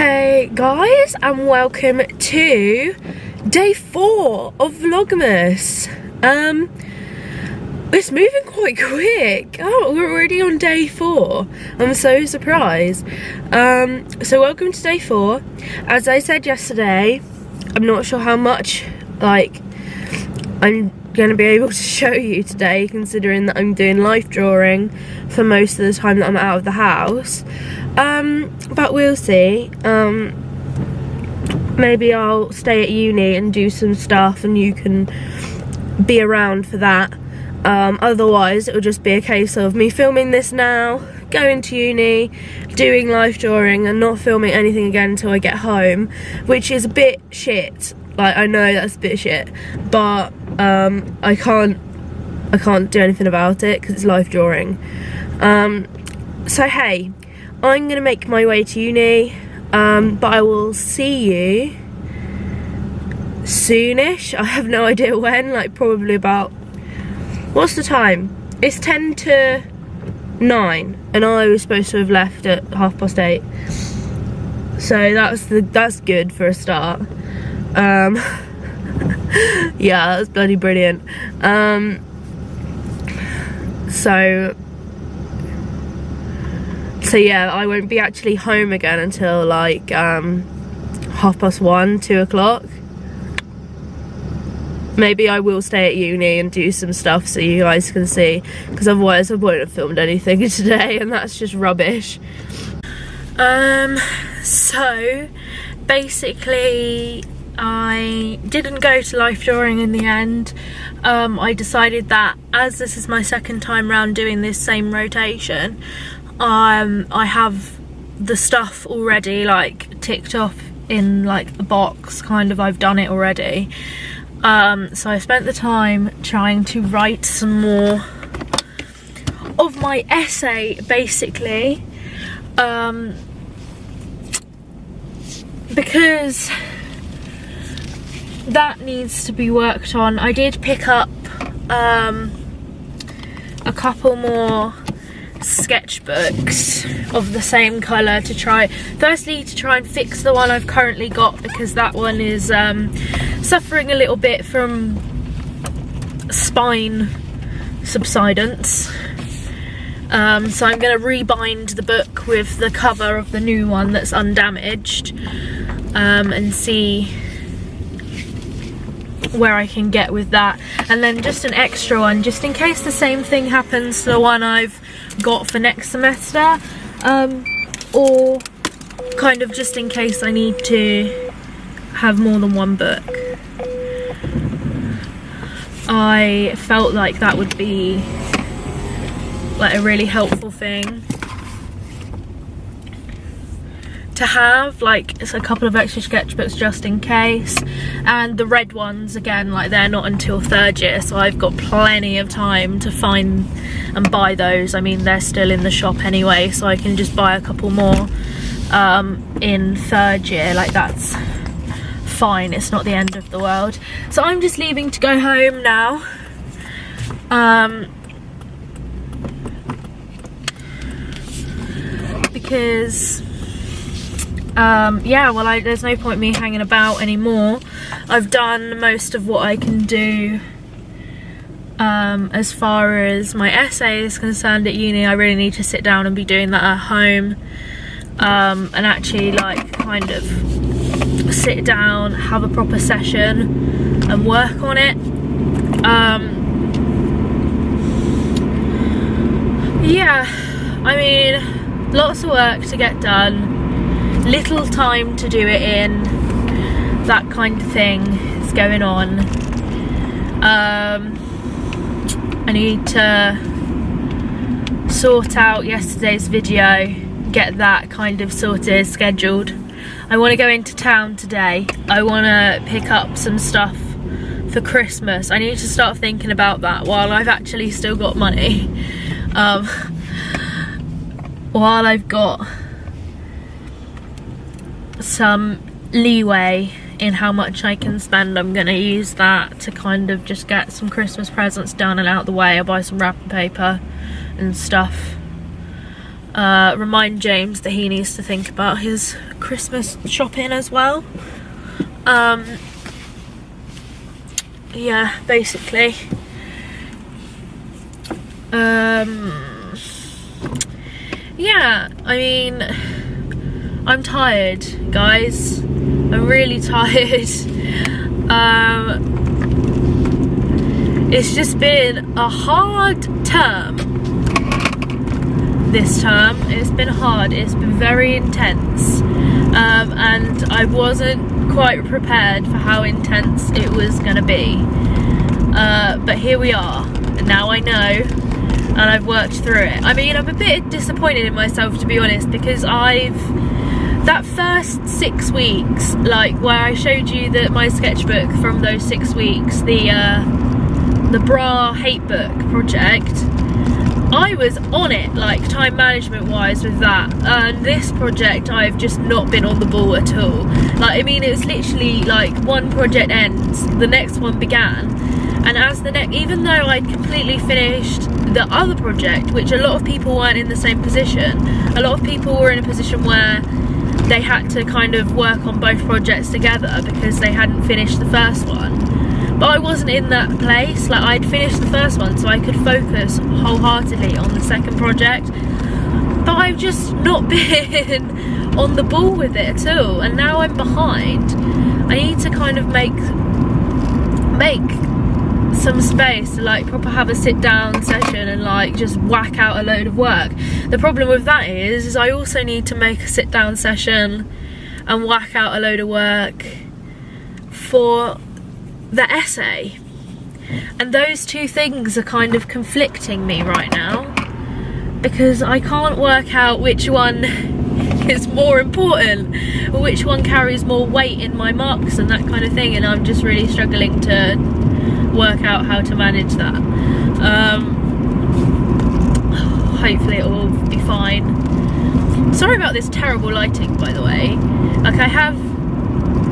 Hey guys, and welcome to day 4 of Vlogmas. It's moving quite quick. Oh, we're already on day 4. I'm so surprised. So welcome to day 4. As I said yesterday, I'm not sure how much I'm gonna be able to show you today, considering that I'm doing life drawing for most of the time that I'm out of the house. But we'll see. Maybe I'll stay at uni and do some stuff and you can be around for that. Otherwise it'll just be a case of me filming this now, going to uni, doing life drawing and not filming anything again until I get home, which is a bit shit. Like, I know that's a bit shit, but I can't do anything about it because it's life drawing. So hey, I'm gonna make my way to uni, but I will see you soonish. I have no idea when, like probably about, what's the time? It's 10 to 9 and I was supposed to have left at 8:30. So that's good for a start. Yeah, that's bloody brilliant. So yeah, I won't be actually home again until like 1:30, 2 o'clock. Maybe I will stay at uni and do some stuff so you guys can see, because otherwise I won't have filmed anything today and that's just rubbish. So basically I didn't go to life drawing in the end. I decided that as this is my second time round doing this same rotation, I have the stuff already like ticked off in like a box, kind of. I've done it already. So I spent the time trying to write some more of my essay, basically, because that needs to be worked on. I did pick up a couple more sketchbooks of the same colour to try and fix the one I've currently got, because that one is suffering a little bit from spine subsidence. So I'm going to rebind the book with the cover of the new one that's undamaged, and see where I can get with that. And then just an extra one just in case the same thing happens to the one I've got for next semester, or kind of just in case I need to have more than one book. I felt like that would be like a really helpful thing to have, like it's a couple of extra sketchbooks just in case. And the red ones, again, like they're not until 3rd year, so I've got plenty of time to find and buy those. I mean, they're still in the shop anyway, so I can just buy a couple more in 3rd year. Like, that's fine, it's not the end of the world. So I'm just leaving to go home now. Because yeah, well, there's no point me hanging about anymore. I've done most of what I can do as far as my essay is concerned at uni. I really need to sit down and be doing that at home, and actually like kind of sit down, have a proper session and work on it. Yeah, I mean, lots of work to get done, little time to do it in, that kind of thing is going on. I need to sort out yesterday's video, get that kind of sorted, scheduled. I want to go into town today. I want to pick up some stuff for Christmas. I need to start thinking about that while I've actually still got money. While I've got some leeway in how much I can spend, I'm gonna use that to kind of just get some Christmas presents done and out the way. I'll buy some wrapping paper and stuff. remind James that he needs to think about his Christmas shopping as well. Yeah, basically. Yeah, I mean, I'm tired, guys. I'm really tired. It's just been a hard term. This term, it's been hard. It's been very intense, and I wasn't quite prepared for how intense it was gonna be. But here we are, and now I know. And I've worked through it. I mean, I'm a bit disappointed in myself, to be honest, because that first 6 weeks, like where I showed you my sketchbook from those 6 weeks, the bra hate book project, I was on it, like time management wise with that. And this project, I've just not been on the ball at all. Like, I mean, it was literally like one project ends, the next one began. And as even though I'd completely finished the other project, which a lot of people weren't in the same position, a lot of people were in a position where they had to kind of work on both projects together because they hadn't finished the first one. But I wasn't in that place. Like, I'd finished the first one so I could focus wholeheartedly on the second project. But I've just not been on the ball with it at all, and now I'm behind. I need to kind of make some space to like proper have a sit down session and like just whack out a load of work. The problem with that is I also need to make a sit down session and whack out a load of work for the essay, and those two things are kind of conflicting me right now because I can't work out which one is more important or which one carries more weight in my marks and that kind of thing, and I'm just really struggling to work out how to manage that. Hopefully it will be fine. Sorry about this terrible lighting, by the way. Like, I have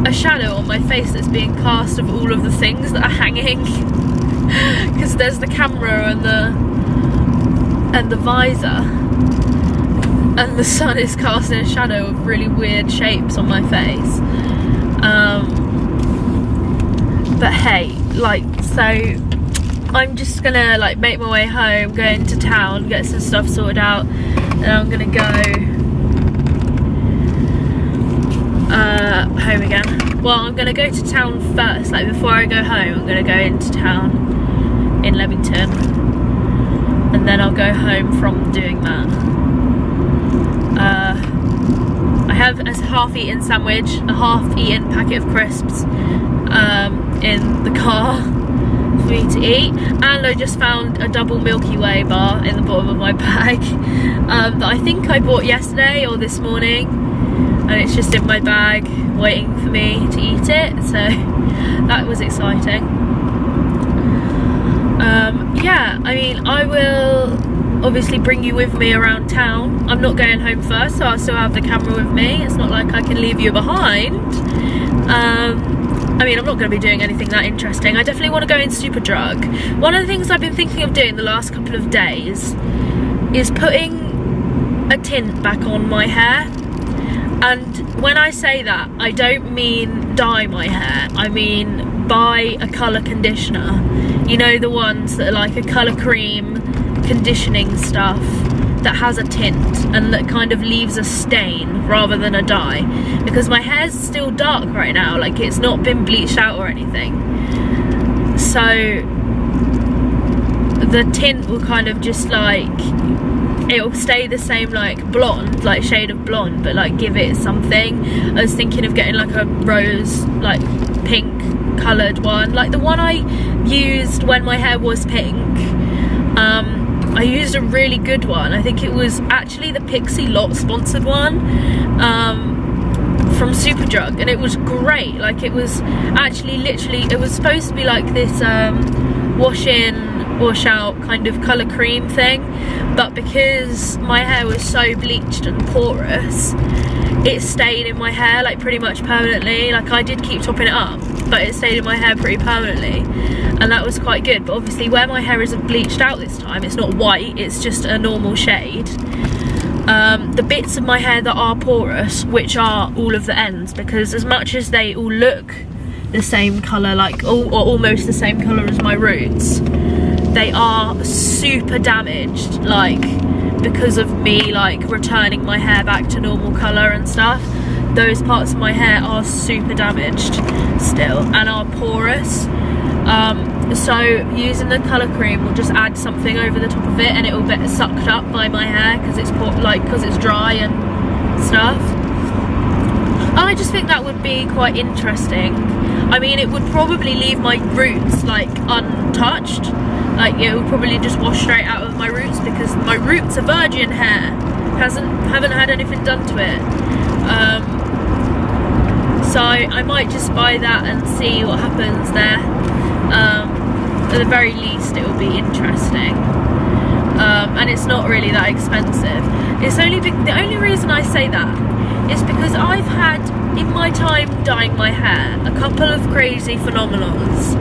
a shadow on my face that's being cast of all of the things that are hanging because there's the camera and the visor, and the sun is casting a shadow of really weird shapes on my face. But hey, like, so I'm just gonna like make my way home, go into town, get some stuff sorted out, and I'm gonna go home again. Well, I'm gonna go to town first. Like, before I go home, I'm gonna go into town in Leamington, and then I'll go home from doing that. I have a half-eaten sandwich, a half-eaten packet of crisps in the car for me to eat, and I just found a double Milky Way bar in the bottom of my bag that I think I bought yesterday or this morning, and it's just in my bag waiting for me to eat it, so that was exciting. Yeah, I mean, I will obviously bring you with me around town. I'm not going home first, so I'll still have the camera with me. It's not like I can leave you behind. I mean, I'm not going to be doing anything that interesting. I definitely want to go in Superdrug. One of the things I've been thinking of doing the last couple of days is putting a tint back on my hair. And when I say that, I don't mean dye my hair. I mean buy a colour conditioner. You know, the ones that are like a colour cream conditioning stuff that has a tint and that kind of leaves a stain rather than a dye, because my hair's still dark right now, like it's not been bleached out or anything, so the tint will kind of just like, it'll stay the same, like blonde, like shade of blonde, but like give it something. I was thinking of getting like a rose, like pink coloured one, like the one I used when my hair was pink. I used a really good one. I think it was actually the Pixie Lot sponsored one from Superdrug, and it was great. Like, it was actually literally, it was supposed to be like this wash in, wash out kind of colour cream thing, but because my hair was so bleached and porous, it stayed in my hair like pretty much permanently. Like, I did keep topping it up, but it stayed in my hair pretty permanently, and that was quite good. But obviously where my hair isn't bleached out this time, it's not white, it's just a normal shade, the bits of my hair that are porous, which are all of the ends, because as much as they all look the same colour, like or almost the same colour as my roots, they are super damaged, like because of me like returning my hair back to normal colour and stuff. Those parts of my hair are super damaged still and are porous. So using the colour cream will just add something over the top of it, and it will get sucked up by my hair because it's dry and stuff. And I just think that would be quite interesting. I mean, it would probably leave my roots like untouched. Like it would probably just wash straight out of my roots, because my roots are virgin hair. Haven't had anything done to it. So I might just buy that and see what happens there. At the very least it will be interesting. And it's not really that expensive. The only reason I say that is because I've had, in my time dyeing my hair, a couple of crazy phenomenons,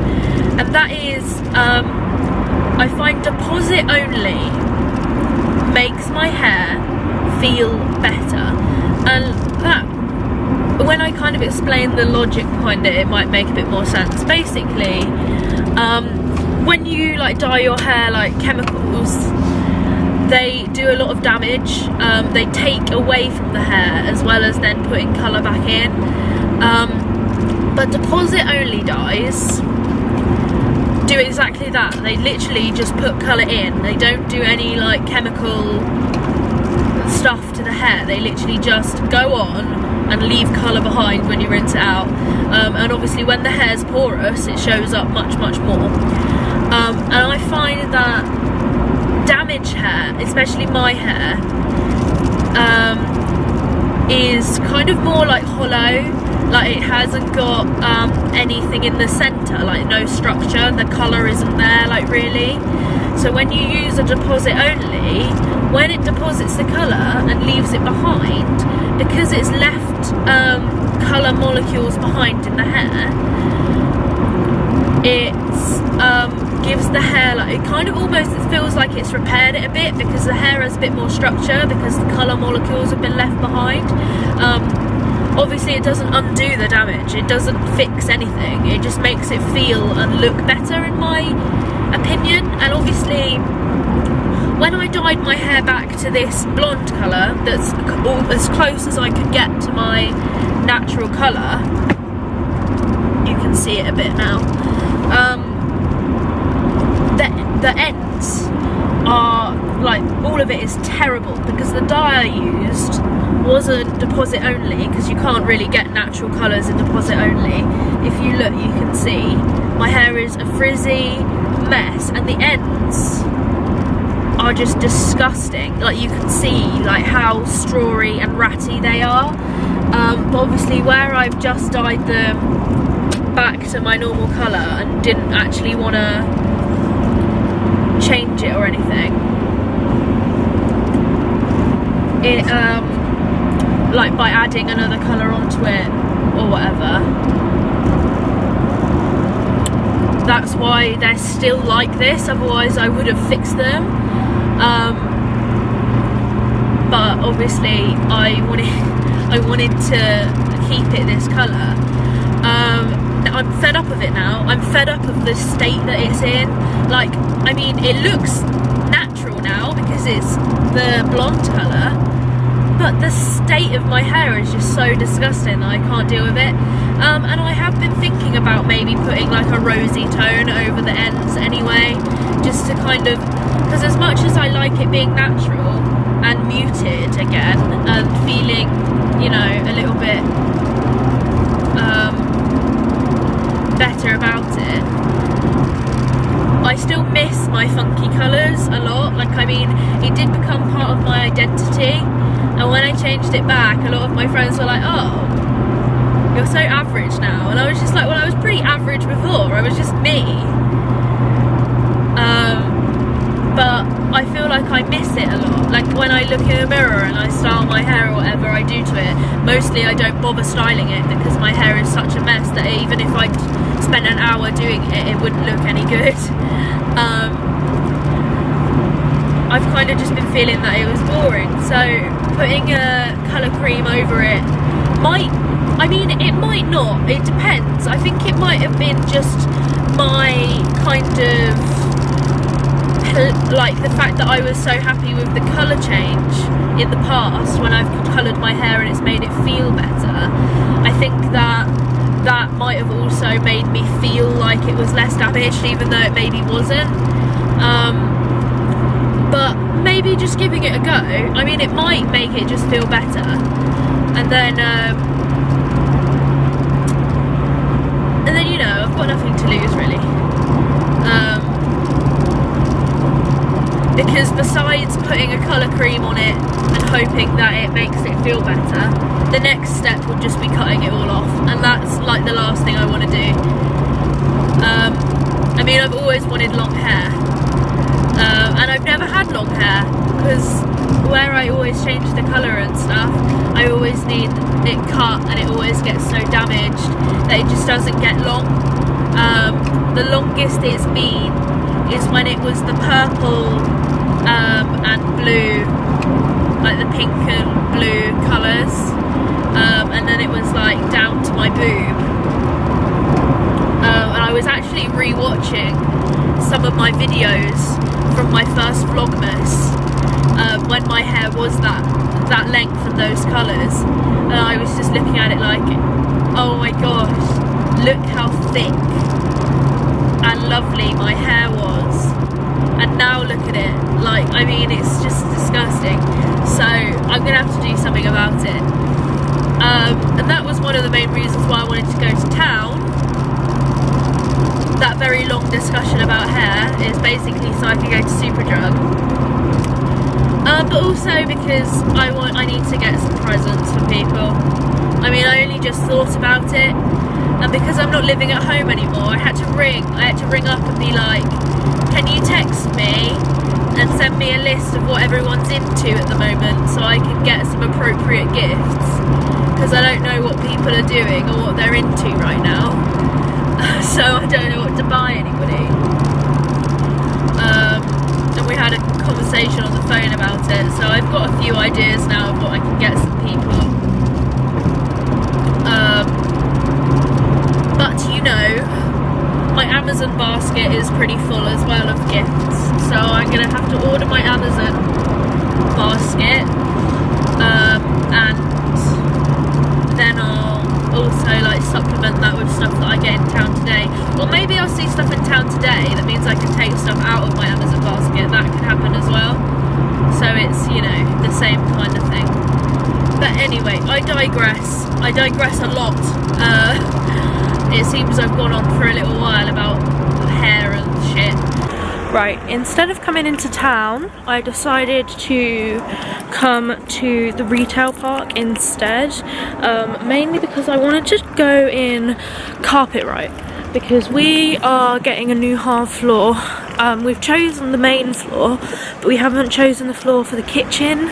and that is I find deposit only makes my hair feel better, and that, when I kind of explain the logic behind it, it might make a bit more sense. Basically, when you like dye your hair, like chemicals, they do a lot of damage. They take away from the hair as well as then putting colour back in. But deposit only dyes do exactly that. They literally just put colour in. They don't do any like chemical stuff to the hair. They literally just go on and leave colour behind when you rinse it out. And obviously when the hair's porous, it shows up much more. And I find that damaged hair, especially my hair, is kind of more like hollow. Like it hasn't got anything in the centre, like no structure. The colour isn't there, like really. So when you use a deposit only, when it deposits the colour and leaves it behind, because it's left colour molecules behind in the hair, it gives the hair, like, it kind of almost, it feels like it's repaired it a bit, because the hair has a bit more structure, because the colour molecules have been left behind. Obviously it doesn't undo the damage, it doesn't fix anything, it just makes it feel and look better in my opinion. And obviously when I dyed my hair back to this blonde colour, that's as close as I could get to my natural colour, you can see it a bit now, the ends are like, all of it is terrible, because the dye I used wasn't deposit only, because you can't really get natural colours in deposit only. If you look, you can see my hair is a frizzy mess, and the ends are just disgusting. Like you can see like how strawy and ratty they are. But obviously where I've just dyed them back to my normal colour and didn't actually want to change it or anything, it like by adding another colour onto it or whatever, that's why they're still like this. Otherwise I would have fixed them. But obviously I wanted to keep it this colour. I'm fed up of it now. I'm fed up of the state that it's in. Like, I mean, it looks natural now because it's the blonde colour, but the state of my hair is just so disgusting that I can't deal with it. And I have been thinking about maybe putting like a rosy tone over the ends anyway, just to kind of, because as much as I like it being natural and muted again and feeling, you know, a little bit better about it, I still miss my funky colours a lot. Like, I mean, it did become part of my identity, and when I changed it back, a lot of my friends were like, oh, you're so average now. And I was just like, well, I was pretty average before, I was just me. But I feel like I miss it a lot. Like when I look in a mirror and I style my hair or whatever I do to it, mostly I don't bother styling it because my hair is such a mess that even if I spent an hour doing it, it wouldn't look any good. I've kind of just been feeling that it was boring. So putting a colour cream over it might, I mean, it might not, it depends. I think it might have been just my kind of, like the fact that I was so happy with the colour change in the past when I've coloured my hair and it's made it feel better. I think that that might have also made me feel like it was less damaged, even though it maybe wasn't. But maybe just giving it a go. I mean, it might make it just feel better. And then you know, I've got nothing to lose really. Because besides putting a colour cream on it and hoping that it makes it feel better, the next step would just be cutting it all off, and that's like the last thing I want to do. I mean, I've always wanted long hair, and I've never had long hair, because where I always change the colour and stuff, I always need it cut and it always gets so damaged that it just doesn't get long. The longest it's been is when it was the purple and blue, like the pink and blue colours, and then it was like down to my boob. And I was actually re-watching some of my videos from my first Vlogmas, when my hair was that length and those colours, and I was just looking at it like, oh my gosh, look how thick and lovely my hair was, and now look at it, like, I mean, it's just disgusting. So I'm gonna have to do something about it, and that was one of the main reasons why I wanted to go to town. That very long discussion about hair is basically so I can go to Superdrug, but also because I need to get some presents for people. I mean, I only just thought about it, and because I'm not living at home anymore, I had to ring up and be like, can you text me and send me a list of what everyone's into at the moment so I can get some appropriate gifts, because I don't know what people are doing or what they're into right now. So I don't know what to buy anybody. And we had a conversation on the phone about it, so I've got a few ideas now of what I can get some people. But you know, my Amazon basket is pretty full as well of gifts, so I'm gonna have to order my Amazon basket, and then I'll also like supplement that with stuff that I get in town today. Or maybe I'll see stuff in town today that means I can take stuff out of my Amazon basket. That could happen as well, so it's, you know, the same kind of thing. But anyway, I digress a lot. It seems I've gone on for a little while about hair and shit. Right, instead of coming into town, I decided to come to the retail park instead, mainly because I wanted to go in Carpetright, because we are getting a new half floor. We've chosen the main floor, but we haven't chosen the floor for the kitchen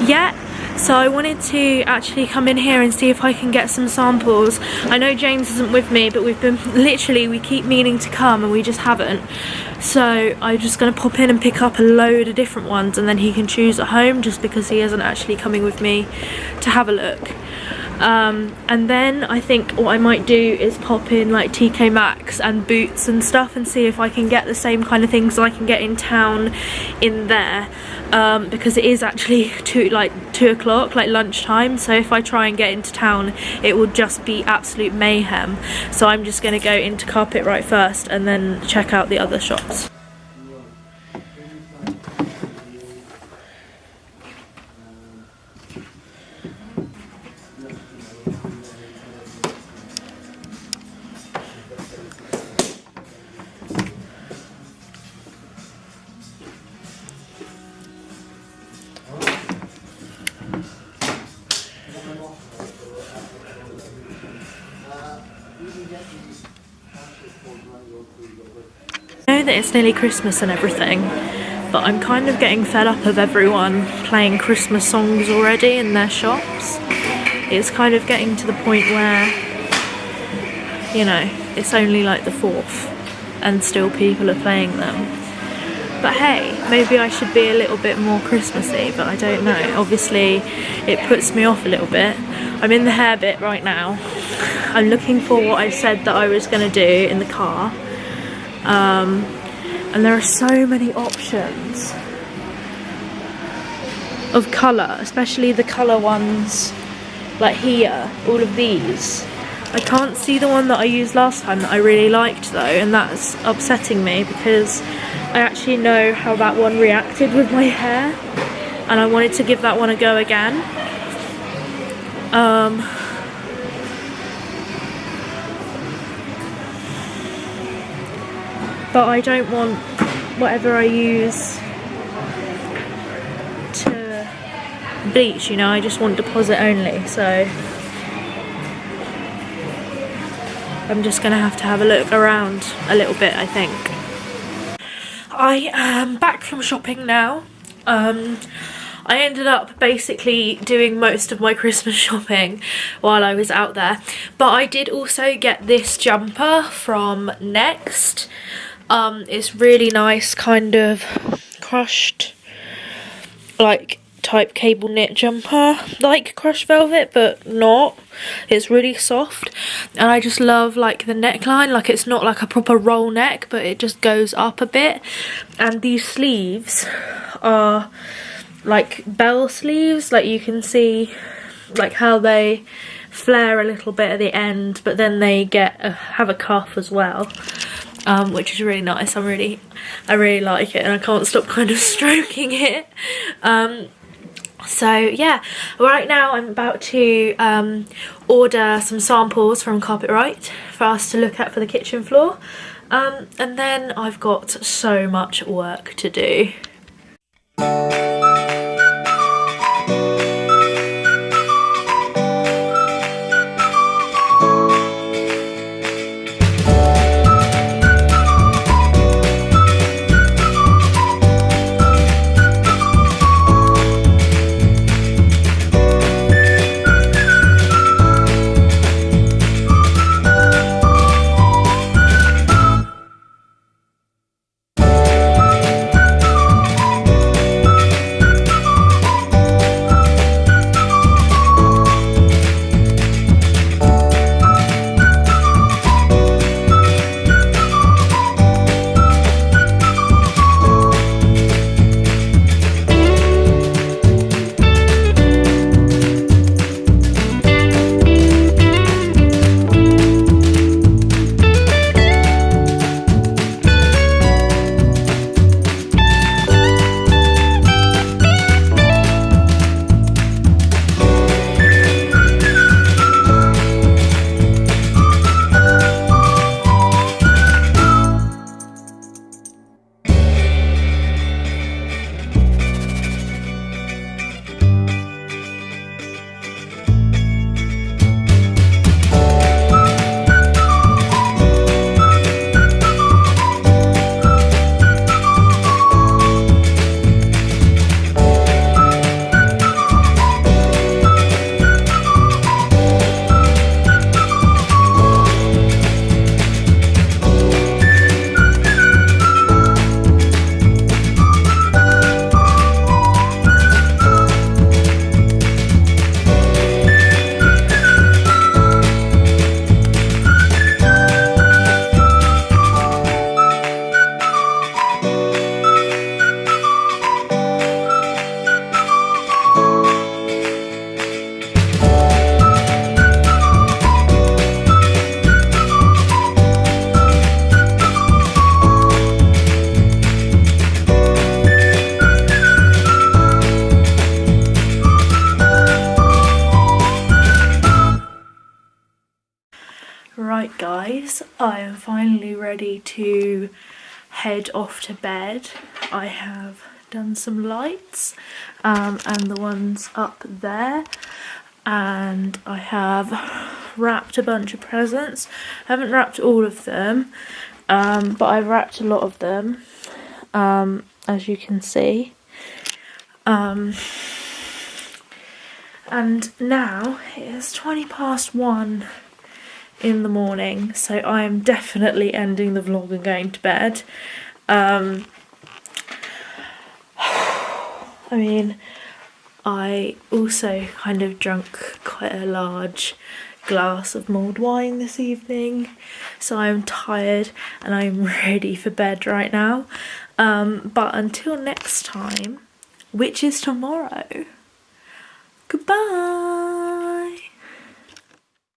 yet. So I wanted to actually come in here and see if I can get some samples. I know James isn't with me, but we keep meaning to come and we just haven't. So I'm just going to pop in and pick up a load of different ones, and then he can choose at home, just because he isn't actually coming with me to have a look. And then I think what I might do is pop in like TK Maxx and Boots and stuff and see if I can get the same kind of things I can get in town in there, because it is actually 2 o'clock, like lunchtime, so if I try and get into town it will just be absolute mayhem. So I'm just going to go into Carpetright first and then check out the other shops. I know that it's nearly Christmas and everything, but I'm kind of getting fed up of everyone playing Christmas songs already in their shops. It's kind of getting to the point where, you know, it's only like the 4th and still people are playing them. But hey, maybe I should be a little bit more Christmassy, but I don't know. Obviously, it puts me off a little bit. I'm in the hair bit right now. I'm looking for what I said that I was going to do in the car. And there are so many options of colour, especially the colour ones, like here, all of these. I can't see the one that I used last time that I really liked though, and that's upsetting me because I actually know how that one reacted with my hair and I wanted to give that one a go again. But I don't want whatever I use to bleach, you know, I just want deposit only, so I'm just gonna have to have a look around a little bit, I think. I am back from shopping now. I ended up basically doing most of my Christmas shopping while I was out there, but I did also get this jumper from Next. It's really nice, kind of crushed, like type cable knit jumper, like crushed velvet, but not. It's really soft, and I just love like the neckline. Like it's not like a proper roll neck, but it just goes up a bit. And these sleeves are like bell sleeves, like you can see like how they flare a little bit at the end, but then they have a cuff as well. Which is really nice. I really like it, and I can't stop kind of stroking it. So yeah, right now I'm about to order some samples from Carpetright for us to look at for the kitchen floor, and then I've got so much work to do. Right guys, I am finally ready to head off to bed. I have done some lights and the ones up there, and I have wrapped a bunch of presents. I haven't wrapped all of them, but I've wrapped a lot of them, as you can see. And now it is 1:20 in the morning, so I am definitely ending the vlog and going to bed. I mean, I also kind of drank quite a large glass of mulled wine this evening, so I'm tired and I'm ready for bed right now. But until next time, which is tomorrow,